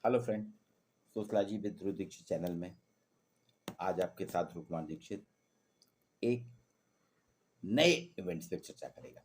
Hello friend, sociology with Dhruv Dikshit channel में आज आपके साथ ध्रुव कुमार दीक्षित एक नए इवेंट्स पे चर्चा करेगा।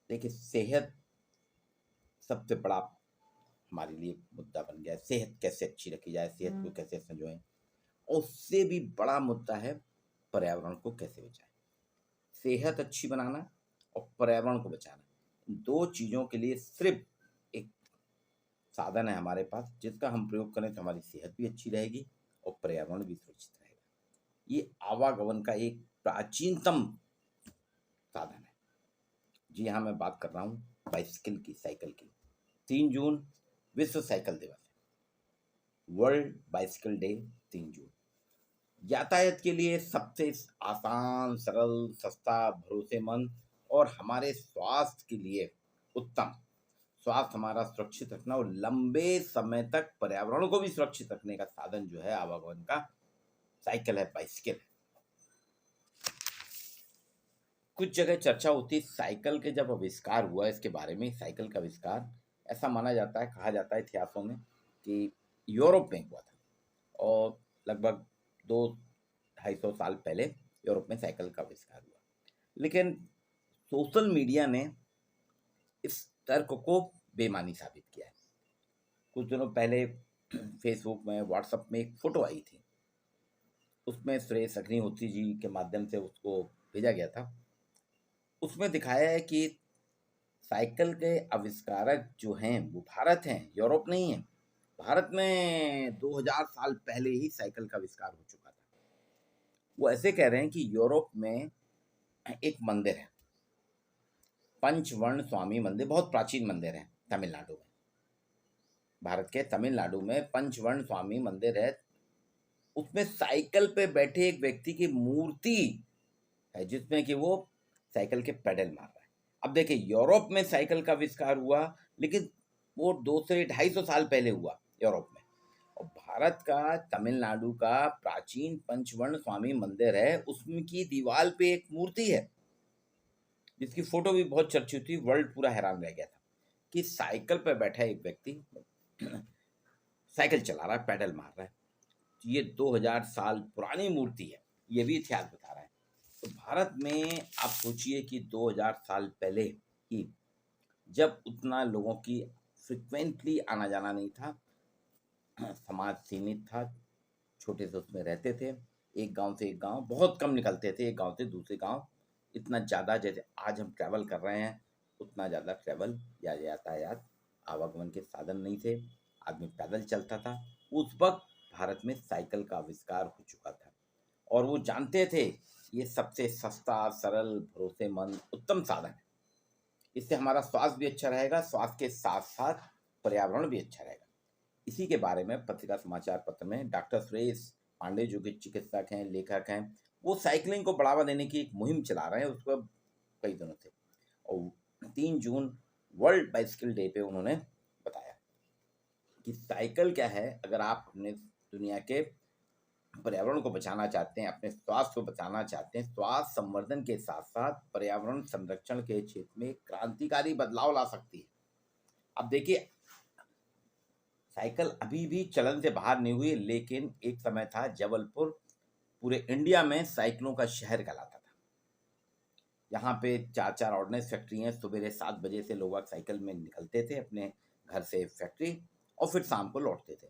देखिए, सेहत सबसे बड़ा हमारे लिए मुद्दा बन गया है। सेहत कैसे अच्छी रखी जाए, सेहत को कैसे संजोएं, और उससे भी बड़ा मुद्दा है पर्यावरण को कैसे बचाएं। सेहत अच्छी बनाना और पर्यावरण को बचाना, दो चीज़ों के लिए सिर्फ एक साधन है हमारे पास, जिसका हम प्रयोग करें तो हमारी सेहत भी अच्छी रहेगी और पर्यावरण भी सुरक्षित रहेगा। ये आवागमन का एक प्राचीनतम साधन है। जी हाँ, मैं बात कर रहा हूँ बाइसिकल की, साइकिल की। 3 जून विश्व साइकिल दिवस है, वर्ल्ड बाइसिकल डे 3 जून। यातायात के लिए सबसे आसान, सरल, सस्ता, भरोसेमंद और हमारे स्वास्थ्य के लिए उत्तम, स्वास्थ्य हमारा सुरक्षित रखना और लंबे समय तक पर्यावरण को भी सुरक्षित रखने का साधन जो है आवागमन का, साइकिल है, बाइसिकल है। कुछ जगह चर्चा होती है साइकिल के जब आविष्कार हुआ, इसके बारे में साइकिल का आविष्कार ऐसा माना जाता है, कहा जाता है इतिहासों में कि यूरोप में हुआ था, और लगभग 200-250 साल पहले यूरोप में साइकिल का आविष्कार हुआ। लेकिन सोशल मीडिया ने इस तर्क को बेमानी साबित किया है। कुछ दिनों पहले फेसबुक में, व्हाट्सएप में एक फोटो आई थी, उसमें सुरेश अग्निहोत्री जी के माध्यम से उसको भेजा गया था। उसमें दिखाया है कि साइकिल के आविष्कारक जो हैं वो भारत हैं, यूरोप नहीं है। भारत में 2000 साल पहले ही साइकिल का आविष्कार हो चुका था। वो ऐसे कह रहे हैं कि यूरोप में एक मंदिर है, पंचवर्ण स्वामी मंदिर, बहुत प्राचीन मंदिर है तमिलनाडु में। भारत के तमिलनाडु में पंचवर्ण स्वामी मंदिर है, उसमें साइकिल पे बैठे एक व्यक्ति की मूर्ति है, जिसमें कि वो साइकिल के पेडल मार रहा है। अब देखिए, यूरोप में साइकिल का आविष्कार हुआ, लेकिन वो 200-250 साल पहले हुआ यूरोप में। और भारत का, तमिलनाडु का प्राचीन पंचवर्ण स्वामी मंदिर है, उसमें की दीवार पे एक मूर्ति है जिसकी फोटो भी बहुत चर्चित थी। वर्ल्ड पूरा हैरान रह गया था कि साइकिल पर बैठा एक व्यक्ति साइकिल चला रहा है, पेडल मार रहा है। ये 2000 साल पुरानी मूर्ति है, ये भी इतिहास बता रहा है। तो भारत में आप सोचिए कि 2000 साल पहले ही, जब उतना लोगों की फ्रिक्वेंटली आना जाना नहीं था, समाज सीमित था, छोटे से उसमें रहते थे, एक गांव से एक गांव बहुत कम निकलते थे, एक गांव से दूसरे गांव। इतना ज़्यादा जैसे आज हम ट्रैवल कर रहे हैं, उतना ज़्यादा ट्रैवल या यातायात, आवागमन के साधन नहीं थे, आदमी पैदल चलता था। उस वक्त भारत में साइकिल का आविष्कार हो चुका था, और वो जानते थे ये सबसे सस्ता, सरल, भरोसेमंद, उत्तम साधन है। इससे हमारा स्वास्थ्य भी अच्छा रहेगा, स्वास्थ्य के साथ साथ पर्यावरण भी अच्छा रहेगा। इसी के बारे में पत्रिका समाचार पत्र में डॉक्टर सुरेश पांडे, जो कि चिकित्सक हैं, लेखक हैं, वो साइकिलिंग को बढ़ावा देने की एक मुहिम चला रहे हैं उसको कई दिनों से। और 3 जून वर्ल्ड बाइसिकल डे पे उन्होंने बताया कि साइकिल क्या है। अगर आप अपने दुनिया के पर्यावरण को बचाना चाहते हैं, अपने स्वास्थ्य को बचाना चाहते हैं, स्वास्थ्य संवर्धन के साथ साथ पर्यावरण संरक्षण के क्षेत्र में क्रांतिकारी बदलाव ला सकती है। अब देखिए, साइकिल अभी भी चलन से बाहर नहीं हुई, लेकिन एक समय था जबलपुर पूरे इंडिया में साइकिलों का शहर कहलाता था। यहाँ पे 4-4 ऑर्डिनेंस फैक्ट्री हैं। सुबह 7 बजे से लोग साइकिल में निकलते थे अपने घर से फैक्ट्री, और फिर शाम को लौटते थे।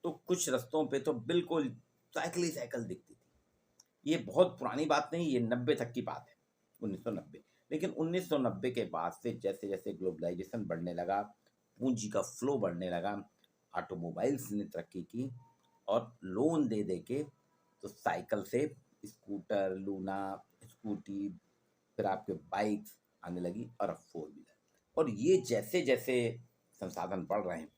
तो कुछ रास्तों पे तो बिल्कुल साइकिल ही साइकिल दिखती थी। ये बहुत पुरानी बात नहीं, ये 90 तक की बात है, 1990। लेकिन 1990 के बाद से जैसे जैसे ग्लोबलाइजेशन बढ़ने लगा, पूंजी का फ्लो बढ़ने लगा, ऑटोमोबाइल्स ने तरक्की की, और लोन दे दे के तो साइकिल से स्कूटर, लूना, स्कूटी, फिर आपके बाइक्स आने लगी, और अब 4 व्हीलर। और ये जैसे जैसे संसाधन बढ़ रहे हैं,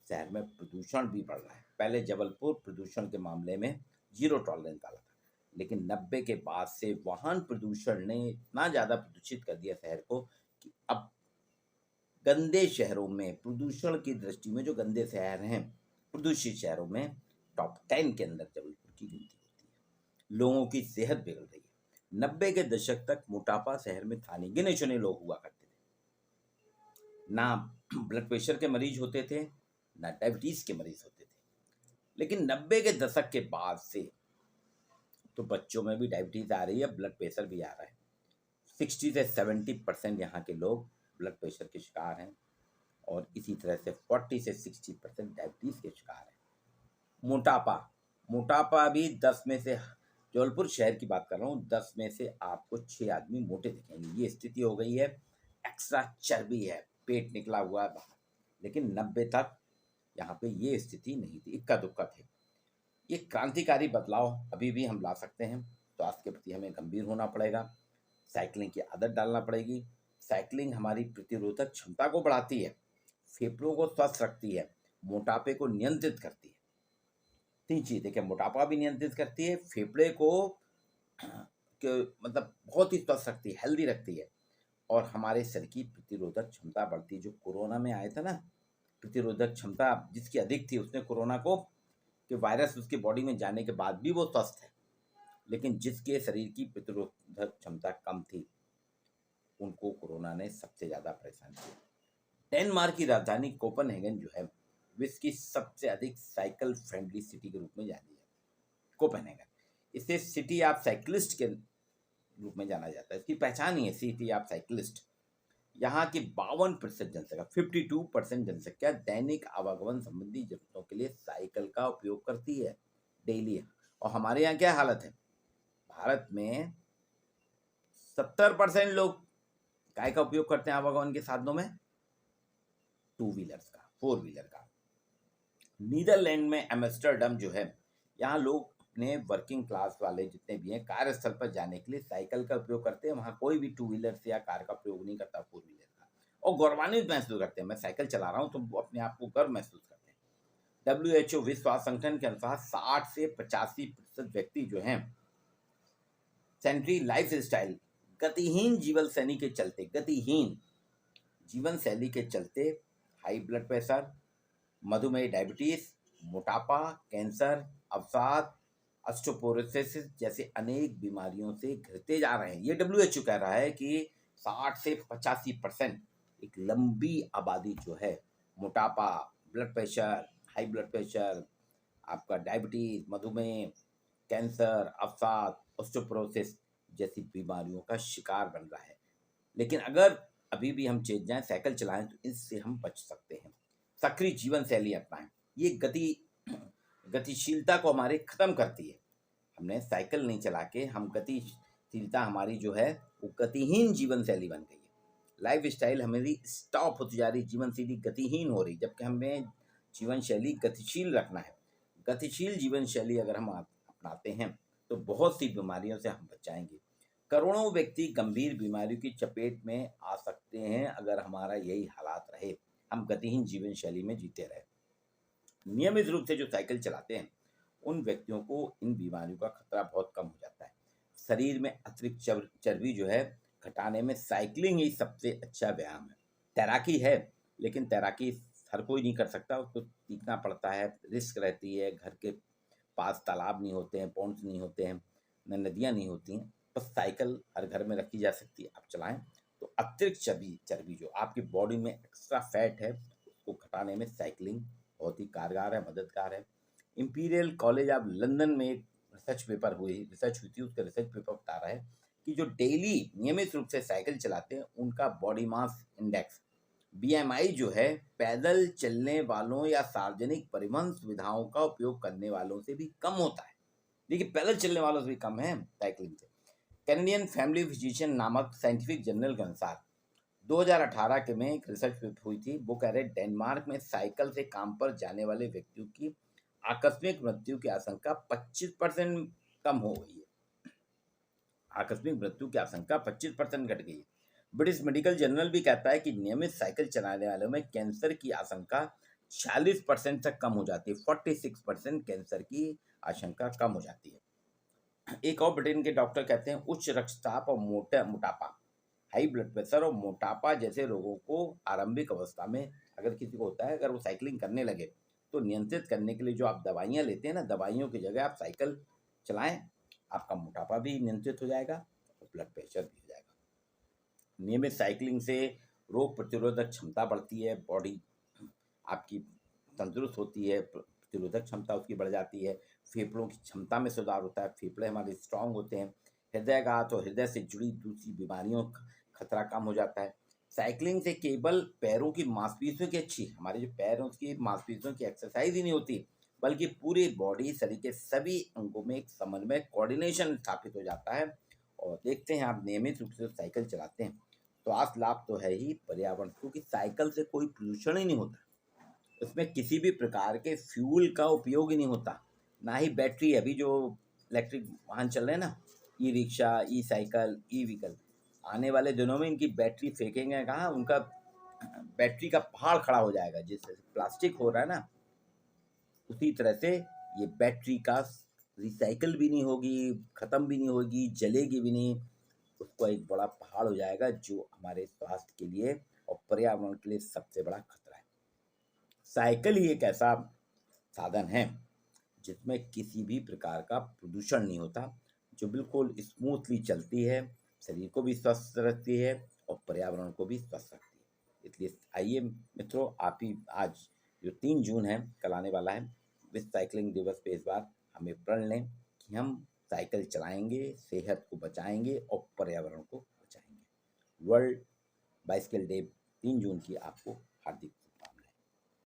शहर में प्रदूषण भी बढ़ रहा है। पहले जबलपुर प्रदूषण के मामले में जीरो टॉलरेंस वाला था, लेकिन 90 के बाद से वाहन प्रदूषण ने इतना ज़्यादा प्रदूषित कर दिया शहर को कि अब गंदे शहरों में, प्रदूषण की दृष्टि में जो गंदे शहर हैं, प्रदूषित शहरों में टॉप 10 के अंदर जबलपुर की गिनती होती है। लोगों की सेहत बिगड़ रही है। 90 के दशक तक मोटापा शहर में था नहीं, गिने चुने लोग हुआ करते थे। ना ब्लड प्रेशर के मरीज होते थे, ना डायबिटीज़ के मरीज़ होते थे। लेकिन 90 के दशक के बाद से तो बच्चों में भी डायबिटीज़ आ रही है, ब्लड प्रेशर भी आ रहा है। 60 से 70% यहाँ के लोग ब्लड प्रेशर के शिकार हैं और इसी तरह से 40 से 60% डायबिटीज़ के शिकार हैं। मोटापा, मोटापा भी 10 में से, जबलपुर शहर की बात कर रहा हूँ, 10 में से आपको 6 आदमी मोटे दिखेंगे। ये स्थिति हो गई है। एक्स्ट्रा चर्बी है, पेट निकला हुआ है बाहर। लेकिन 90 तक यहाँ पे ये स्थिति नहीं थी, इक्का दुक्का थे। ये क्रांतिकारी बदलाव अभी भी हम ला सकते हैं। स्वास्थ्य के प्रति हमें गंभीर होना पड़ेगा, साइकिलिंग की आदत डालना पड़ेगी। साइकिलिंग हमारी प्रतिरोधक क्षमता को बढ़ाती है, फेफड़ों को स्वस्थ रखती है, मोटापे को नियंत्रित करती है। 3 चीज़ देखिए, मोटापा भी नियंत्रित करती है, फेफड़े को मतलब बहुत ही स्वस्थ रखती है, हेल्दी रखती है, और हमारे शरीर की प्रतिरोधक क्षमता बढ़ती है। जो कोरोना में आए थे ना, प्रतिरोधक क्षमता जिसकी अधिक थी, उसने कोरोना को, कि वायरस उसके बॉडी में जाने के बाद भी वो स्वस्थ है। लेकिन जिसके शरीर की प्रतिरोधक क्षमता कम थी, उनको कोरोना ने सबसे ज़्यादा परेशान किया। डेनमार्क की राजधानी कोपेनहेगन जो है, विश्व की सबसे अधिक साइकिल फ्रेंडली सिटी के रूप में जानी है, कोपेनहेगन। इसे सिटी ऑफ साइकिलिस्ट के रूप में जाना जाता है। इसकी पहचान ही है सिटी ऑफ साइकिलिस्ट। यहाँ की 52% जनसंख्या, 52% जनसंख्या दैनिक आवागमन संबंधी जरूरतों के लिए साइकिल का उपयोग करती है डेली। और हमारे यहाँ क्या हालत है, भारत में 70% लोग काय का उपयोग करते हैं आवागमन के साधनों में, 2 व्हीलर्स का, 4 व्हीलर का। नीदरलैंड में एम्स्टर्डम जो है, यहाँ लोग अपने वर्किंग क्लास वाले जितने भी हैं, कार्यस्थल पर जाने के लिए साइकिल का उपयोग करते हैं। वहाँ कोई भी 2 व्हीलर से या कार का प्रयोग नहीं करता, 4 व्हीलर का, और गौरवान्वित महसूस करते हैं। मैं साइकिल चला रहा हूँ तो वो अपने आप को गर्व महसूस करते हैं। WHO विश्व स्वास्थ्य संगठन के अनुसार 60 से 85% व्यक्ति जो हैं सेंट्री लाइफ स्टाइल, गतिहीन जीवन शैली के चलते, गतिहीन जीवन शैली के चलते हाई ब्लड प्रेशर, मधुमेह, डायबिटीज, मोटापा, कैंसर, अवसाद, ऑस्टियोपोरोसिस जैसे अनेक बीमारियों से घिरते जा रहे हैं। ये WHO कह रहा है कि 60 से 85% एक लंबी आबादी जो है, मोटापा, blood pressure, high blood pressure, आपका डायबिटीज, मधुमेह, कैंसर, अवसाद, ऑस्टियोपोरोसिस जैसी बीमारियों का शिकार बन रहा है। लेकिन अगर अभी भी हम चेत जाएं, साइकिल चलाएं, तो इससे हम बच सकते हैं। सक्रिय जीवन शैली अपनाएं, ये गतिशीलता को हमारे खत्म करती है। हमने साइकिल नहीं चला के, हम गतिशीलता हमारी जो है वो गतिहीन जीवन शैली बन गई है। लाइफ स्टाइल हमारी स्टॉप होती जा रही, जीवन शैली गतिहीन हो रही, जबकि हमें जीवन शैली गतिशील रखना है। गतिशील जीवन शैली अगर हम अपनाते हैं तो बहुत सी बीमारियों से हम बच जाएंगे। करोड़ों व्यक्ति गंभीर बीमारियों की चपेट में आ सकते हैं अगर हमारा यही हालात रहे, हम गतिहीन जीवन शैली में जीते रहे। नियमित रूप से जो साइकिल चलाते हैं, उन व्यक्तियों को इन बीमारियों का खतरा बहुत कम हो जाता है। शरीर में अतिरिक्त चर्बी जो है घटाने में साइकिलिंग ही सबसे अच्छा व्यायाम है। तैराकी है, लेकिन तैराकी हर कोई नहीं कर सकता, उसको सीखना पड़ता है, रिस्क रहती है। घर के पास तालाब नहीं होते हैं, पॉन्ड्स नहीं होते हैं, न नदियाँ नहीं होती हैं। बस साइकिल हर घर में रखी जा सकती है, आप चलाएं तो अतिरिक्त चर्बी जो आपकी बॉडी में एक्स्ट्रा फैट है, उसको घटाने में साइकिलिंग बहुत ही कारगर है, मददगार है। इंपीरियल कॉलेज ऑफ लंदन में एक रिसर्च हुई थी। उसका रिसर्च पेपर बता रहा है कि जो डेली नियमित रूप से साइकिल चलाते हैं, उनका बॉडी मास इंडेक्स BMI जो है, पैदल चलने वालों या सार्वजनिक परिवहन सुविधाओं का उपयोग करने वालों से भी कम होता है। देखिए, पैदल चलने वालों से भी कम है साइकिलिंग से। कैनेडियन फैमिली फिजिशियन नामक साइंटिफिक जर्नल के अनुसार 2018 के में एक रिसर्च हुई थी। वो कह रहे डेनमार्क में साइकिल से काम पर जाने वाले व्यक्तियों की आकस्मिक मृत्यु की आशंका 25% कम हो गई है। आकस्मिक मृत्यु की आशंका 25% घट गई है। ब्रिटिश मेडिकल जर्नल भी कहता है कि नियमित साइकिल चलाने वालों में कैंसर की आशंका 46% तक कम हो जाती है। 46% कैंसर की आशंका कम हो जाती है। एक और ब्रिटेन के डॉक्टर कहते हैं उच्च रक्तचाप और मोटापा, हाई ब्लड प्रेशर और मोटापा जैसे रोगों को आरंभिक अवस्था में अगर किसी को होता है, अगर वो साइकिलिंग करने लगे, तो नियंत्रित करने के लिए जो आप दवाइयाँ लेते हैं ना, दवाइयों की जगह आप साइकिल चलाएं, आपका मोटापा भी नियंत्रित हो जाएगा और ब्लड प्रेशर भी हो जाएगा। नियमित साइकिलिंग से रोग प्रतिरोधक क्षमता बढ़ती है, बॉडी आपकी तंदुरुस्त होती है, प्रतिरोधक क्षमता उसकी बढ़ जाती है, फेफड़ों की क्षमता में सुधार होता है, फेफड़े हमारे स्ट्रांग होते हैं, हृदयघात और हृदय से जुड़ी दूसरी बीमारियों का खतरा कम हो जाता है। साइकिलिंग से केवल पैरों की मांसपेशियों की अच्छी, हमारे जो पैर हैं उसकी मांसपेशियों की एक्सरसाइज ही नहीं होती, बल्कि पूरी बॉडी, शरीर के सभी अंगों में एक समन्वय, कोऑर्डिनेशन स्थापित हो जाता है। और देखते हैं, आप नियमित रूप से साइकिल चलाते हैं, स्वास्थ्य लाभ तो है ही, पर्यावरण, क्योंकि साइकिल से कोई प्रदूषण ही नहीं होता, उसमें किसी भी प्रकार के फ्यूल का उपयोग ही नहीं होता, ना ही बैटरी। अभी जो इलेक्ट्रिक वाहन चल रहे हैं ना, ई रिक्शा, ई साइकिल, ई व्हीकल, आने वाले दिनों में इनकी बैटरी फेंकेंगे कहाँ, उनका बैटरी का पहाड़ खड़ा हो जाएगा। जिससे प्लास्टिक हो रहा है ना, उसी तरह से ये बैटरी का रिसाइकल भी नहीं होगी, ख़त्म भी नहीं होगी, जलेगी भी नहीं, उसको एक बड़ा पहाड़ हो जाएगा, जो हमारे स्वास्थ्य के लिए और पर्यावरण के लिए सबसे बड़ा खतरा है। साइकिल ही एक ऐसा साधन है जिसमें किसी भी प्रकार का प्रदूषण नहीं होता, जो बिल्कुल स्मूथली चलती है, शरीर को भी स्वस्थ रखती है और पर्यावरण को भी स्वस्थ रखती है। इसलिए आइए मित्रों, आप ही आज जो 3 जून है, कल आने वाला है, विश्व साइकिलिंग दिवस पे इस बार हमें प्रण लें कि हम साइकिल चलाएंगे, सेहत को बचाएंगे और पर्यावरण को बचाएंगे। वर्ल्ड बाइसिकल डे 3 जून की आपको हार्दिक